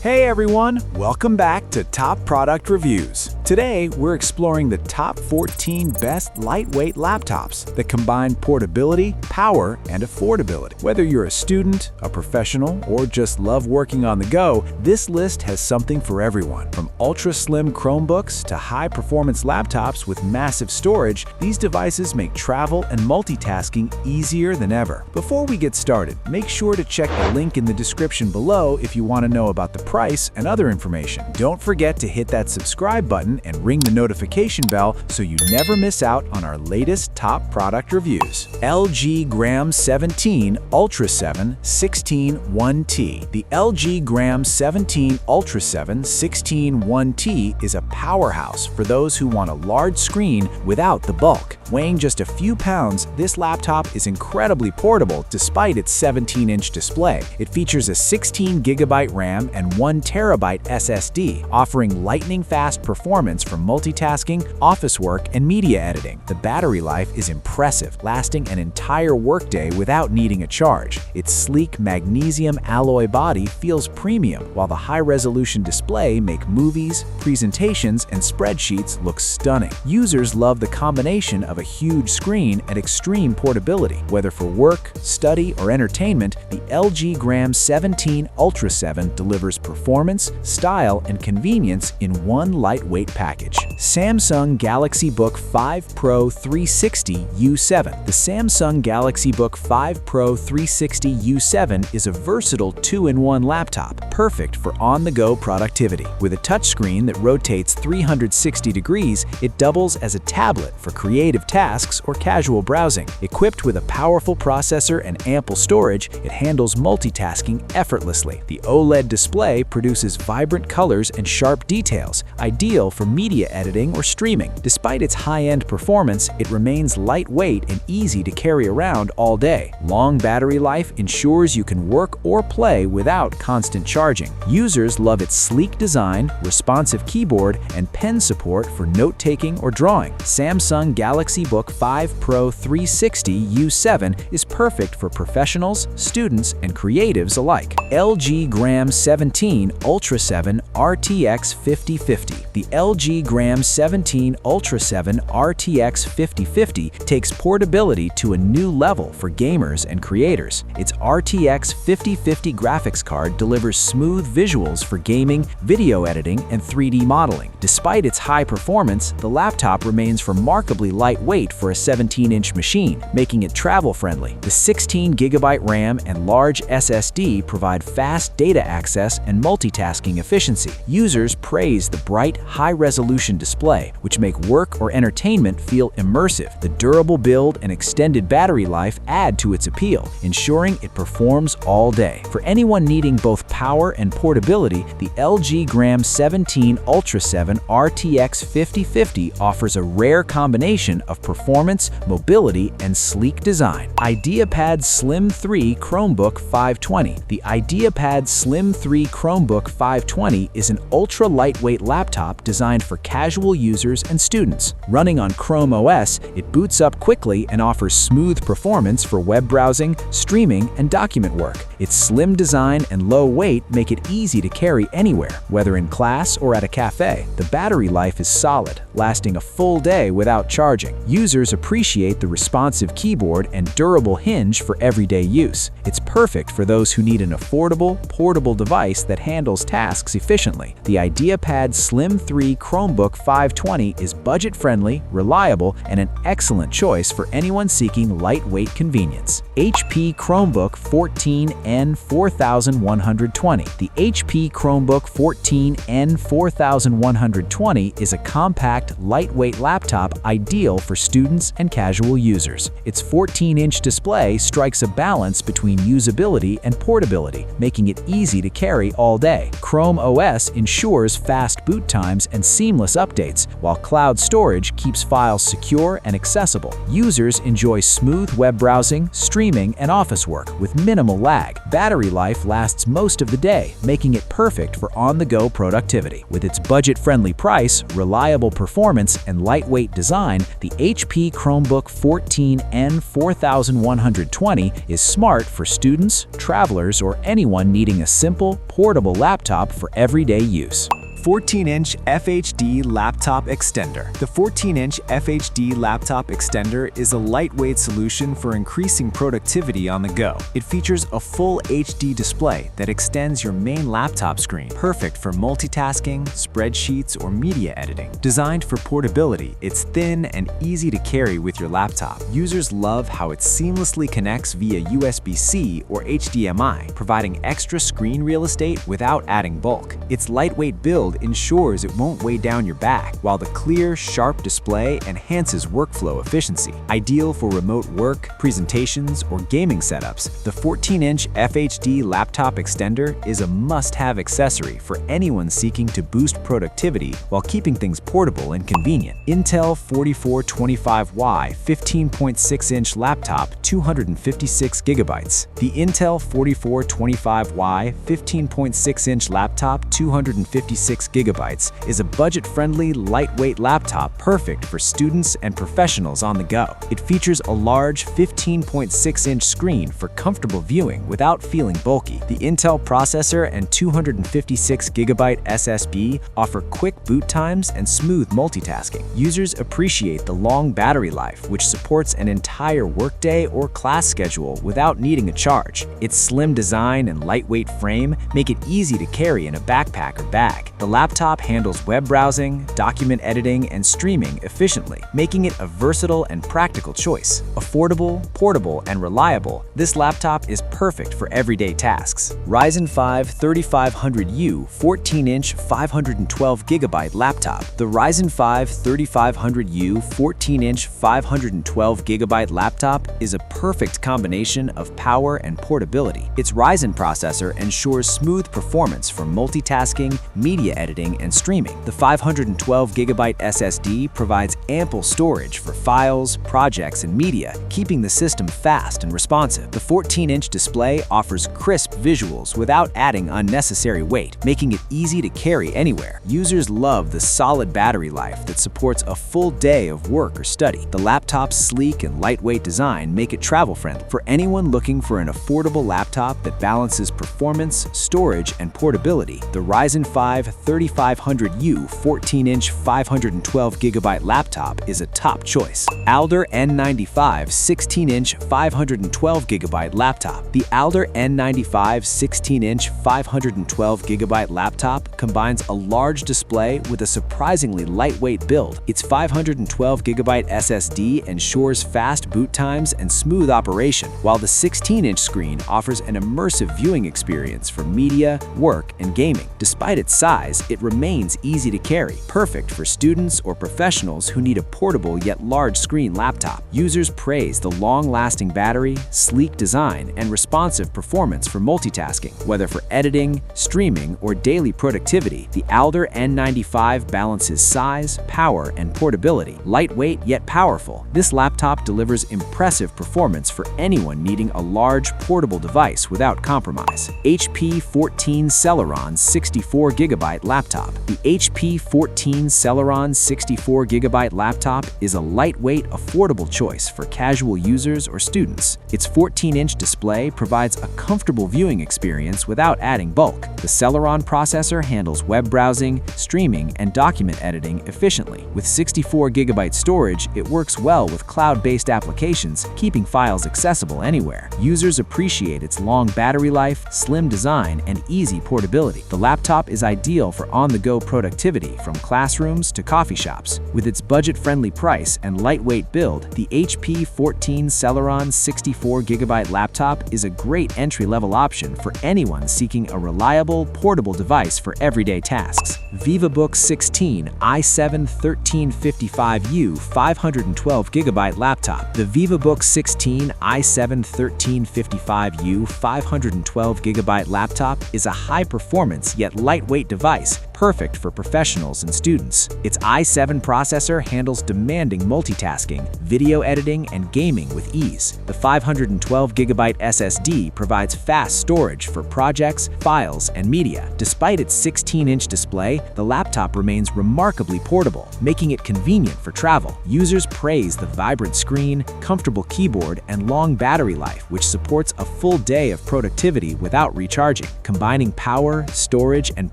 Hey everyone, welcome back to Top Product Reviews. Today, we're exploring the top 14 best lightweight laptops that combine portability, power, and affordability. Whether you're a student, a professional, or just love working on the go, this list has something for everyone. From ultra-slim Chromebooks to high-performance laptops with massive storage, these devices make travel and multitasking easier than ever. Before we get started, make sure to check the link in the description below if you want to know about the price and other information. Don't forget to hit that subscribe button and ring the notification bell so you never miss out on our latest top product reviews. LG Gram 17 Ultra 7 16 1T. The LG Gram 17 Ultra 7 16 1T is a powerhouse for those who want a large screen without the bulk. Weighing just a few pounds, this laptop is incredibly portable despite its 17-inch display. It features a 16GB RAM and 1TB SSD, offering lightning-fast performance for multitasking, office work, and media editing. The battery life is impressive, lasting an entire workday without needing a charge. Its sleek magnesium alloy body feels premium, while the high-resolution display makes movies, presentations, and spreadsheets look stunning. Users love the combination of a huge screen and extreme portability. Whether for work, study, or entertainment, the LG Gram 17 Ultra 7 delivers performance, style, and convenience in one lightweight package. Samsung Galaxy Book 5 Pro 360 U7. The Samsung Galaxy Book 5 Pro 360 U7 is a versatile 2-in-1 laptop, perfect for on-the-go productivity. With a touchscreen that rotates 360 degrees, it doubles as a tablet for creative tasks or casual browsing. Equipped with a powerful processor and ample storage, it handles multitasking effortlessly. The OLED display produces vibrant colors and sharp details, ideal for media editing or streaming. Despite its high-end performance, it remains lightweight and easy to carry around all day. Long battery life ensures you can work or play without constant charging. Users love its sleek design, responsive keyboard, and pen support for note-taking or drawing. Samsung Galaxy Book 5 Pro 360 U7 is perfect for professionals, students, and creatives alike. LG Gram 17 Ultra 7 RTX 5050. The LG Gram 17 Ultra 7 RTX 5050 takes portability to a new level for gamers and creators. Its RTX 5050 graphics card delivers smooth visuals for gaming, video editing, and 3D modeling. Despite its high performance, the laptop remains remarkably lightweight for a 17-inch machine, making it travel-friendly. The 16GB RAM and large SSD provide fast data access and multitasking efficiency. Users praise the bright, high-resolution display, which make work or entertainment feel immersive. The durable build and extended battery life add to its appeal, ensuring it performs all day. For anyone needing both power and portability, the LG Gram 17 Ultra 7 RTX 5050 offers a rare combination of performance, mobility, and sleek design. IdeaPad Slim 3 Chromebook 520. The IdeaPad Slim 3 Chromebook 520 is an ultra-lightweight laptop designed for casual users and students. Running on Chrome OS, it boots up quickly and offers smooth performance for web browsing, streaming, and document work. Its slim design and low weight make it easy to carry anywhere, whether in class or at a cafe. The battery life is solid, lasting a full day without charging. Users appreciate the responsive keyboard and durable hinge for everyday use. It's perfect for those who need an affordable, portable device that handles tasks efficiently. The IdeaPad Slim 3 Chromebook 520 is budget-friendly, reliable, and an excellent choice for anyone seeking lightweight convenience. HP Chromebook 14N 4120. The HP Chromebook 14N 4120 is a compact, lightweight laptop ideal for students and casual users. Its 14-inch display strikes a balance between usability and portability, making it easy to carry all day. Chrome OS ensures fast boot times and seamless updates, while cloud storage keeps files secure and accessible. Users enjoy smooth web browsing, streaming, and office work with minimal lag. Battery life lasts most of the day, making it perfect for on-the-go productivity. With its budget-friendly price, reliable performance, and lightweight design, the HP Chromebook 14N 4120 is smart for students, travelers, or anyone needing a simple, portable laptop for everyday use. 14-inch FHD Laptop Extender. The 14-inch FHD Laptop Extender is a lightweight solution for increasing productivity on the go. It features a full HD display that extends your main laptop screen, perfect for multitasking, spreadsheets, or media editing. Designed for portability, it's thin and easy to carry with your laptop. Users love how it seamlessly connects via USB-C or HDMI, providing extra screen real estate without adding bulk. Its lightweight build ensures it won't weigh down your back, while the clear, sharp display enhances workflow efficiency. Ideal for remote work, presentations, or gaming setups, the 14-inch FHD Laptop Extender is a must-have accessory for anyone seeking to boost productivity while keeping things portable and convenient. Intel 4425Y 15.6-inch laptop, 256 GB. The Intel 4425Y 15.6-inch laptop, 256 GB, is a budget-friendly, lightweight laptop perfect for students and professionals on the go. It features a large 15.6-inch screen for comfortable viewing without feeling bulky. The Intel processor and 256 GB SSD offer quick boot times and smooth multitasking. Users appreciate the long battery life, which supports an entire workday or class schedule without needing a charge. Its slim design and lightweight frame make it easy to carry in a backpack or bag. The laptop handles web browsing, document editing, and streaming efficiently, making it a versatile and practical choice. Affordable, portable, and reliable, this laptop is perfect for everyday tasks. Ryzen 5 3500U 14-inch 512 GB laptop. The Ryzen 5 3500U 14-inch 512 GB laptop is a perfect combination of power and portability. Its Ryzen processor ensures smooth performance for multitasking, media editing, and streaming. The 512 GB SSD provides ample storage for files, projects, and media, keeping the system fast and responsive. The 14-inch display offers crisp visuals without adding unnecessary weight, making it easy to carry anywhere. Users love the solid battery life that supports a full day of work or study. The laptop's sleek and lightweight design make it travel-friendly. For anyone looking for an affordable laptop that balances performance, storage, and portability, the Ryzen 5 3500U 14-inch 512 GB laptop is a top choice. Alder N95 16-inch 512 GB laptop. The Alder N95 16-inch 512 GB laptop combines a large display with a surprisingly lightweight build. Its 512 GB SSD ensures fast boot times and smooth operation, while the 16-inch screen offers an immersive viewing experience for media, work, and gaming. Despite its size, it remains easy to carry, perfect for students or professionals who need a portable yet large-screen laptop. Users praise the long-lasting battery, sleek design, and responsive performance for multitasking. Whether for editing, streaming, or daily productivity, the Alder N95 balances size, power, and portability. Lightweight yet powerful, this laptop delivers impressive performance for anyone needing a large, portable device without compromise. HP 14 Celeron 64 GB laptop. The HP 14 Celeron 64 GB laptop is a lightweight, affordable choice for casual users or students. Its 14-inch display provides a comfortable viewing experience without adding bulk. The Celeron processor handles web browsing, streaming, and document editing efficiently. With 64 GB storage, it works well with cloud-based applications, keeping files accessible anywhere. Users appreciate its long battery life, slim design, and easy portability. The laptop is ideal for on-the-go productivity from classrooms to coffee shops. With its budget-friendly price and lightweight build, the HP 14 Celeron 64 GB laptop is a great entry-level option for anyone seeking a reliable, portable device for everyday tasks. VivaBook 16 i7 1355U 512 GB laptop. The VivaBook 16 i7 1355U 512 GB laptop is a high-performance yet lightweight device perfect for professionals and students. Its i7 processor handles demanding multitasking, video editing, and gaming with ease. The 512GB SSD provides fast storage for projects, files, and media. Despite its 16-inch display, the laptop remains remarkably portable, making it convenient for travel. Users praise the vibrant screen, comfortable keyboard, and long battery life, which supports a full day of productivity without recharging. Combining power, storage, and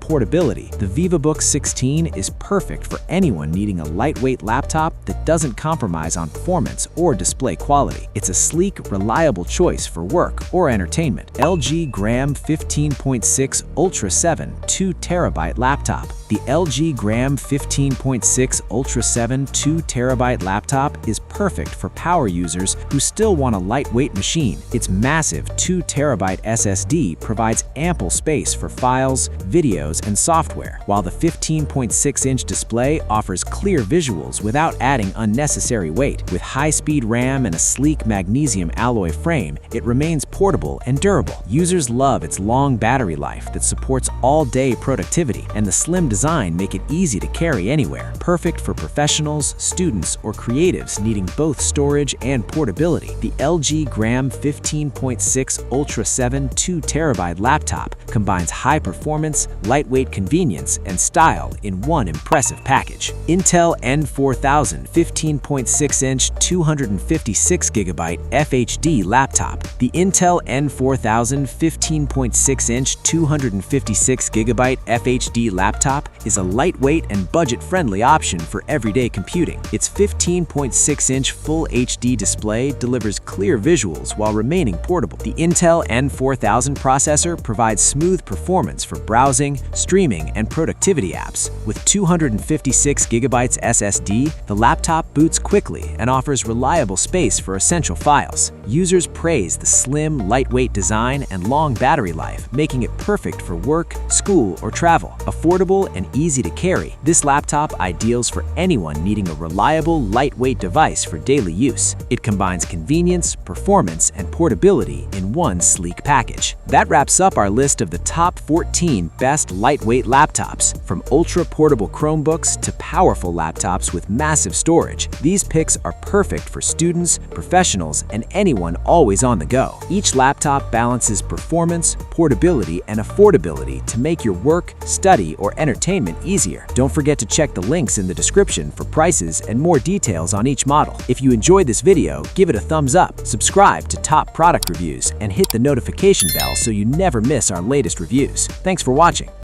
portability, the VivaBook 16 is perfect for anyone needing a lightweight laptop that doesn't compromise on performance or display quality. It's a sleek, reliable choice for work or entertainment. LG Gram 15.6 Ultra 7 2TB laptop. The LG Gram 15.6 Ultra 7 2TB laptop is perfect for power users who still want a lightweight machine. Its massive 2TB SSD provides ample space for files, videos, and software, while the 15.6-inch display offers clear visuals without adding unnecessary weight. With high-speed RAM and a sleek magnesium alloy frame, it remains portable and durable. Users love its long battery life that supports all-day productivity, and the slim design make it easy to carry anywhere. Perfect for professionals, students, or creatives needing both storage and portability. The LG Gram 15.6 Ultra 7 2TB laptop combines high performance, lightweight convenience, and style in one impressive package. Intel N4000 15.6-inch 256GB FHD laptop. The Intel N4000 15.6-inch 256GB FHD laptop is a lightweight and budget-friendly option for everyday computing. Its 15.6-inch Full HD display delivers clear visuals while remaining portable. The Intel N4000 processor provides smooth performance for browsing, streaming, and productivity apps. With 256GB SSD, the laptop boots quickly and offers reliable space for essential files. Users praise the slim, lightweight design and long battery life, making it perfect for work, school, or travel. Affordable and easy to carry, this laptop ideals for anyone needing a reliable, lightweight device for daily use. It combines convenience, performance, and portability in one sleek package. That wraps up our list of the top 14 best lightweight laptops. From ultra-portable Chromebooks to powerful laptops with massive storage, these picks are perfect for students, professionals, and anyone always on the go. Each laptop balances performance, portability, and affordability to make your work, study, or entertainment easier. Don't forget to check the links in the description for prices and more details on each model. If you enjoyed this video, give it a thumbs up, subscribe to Top Product Reviews, and hit the notification bell so you never miss our latest reviews. Thanks for watching.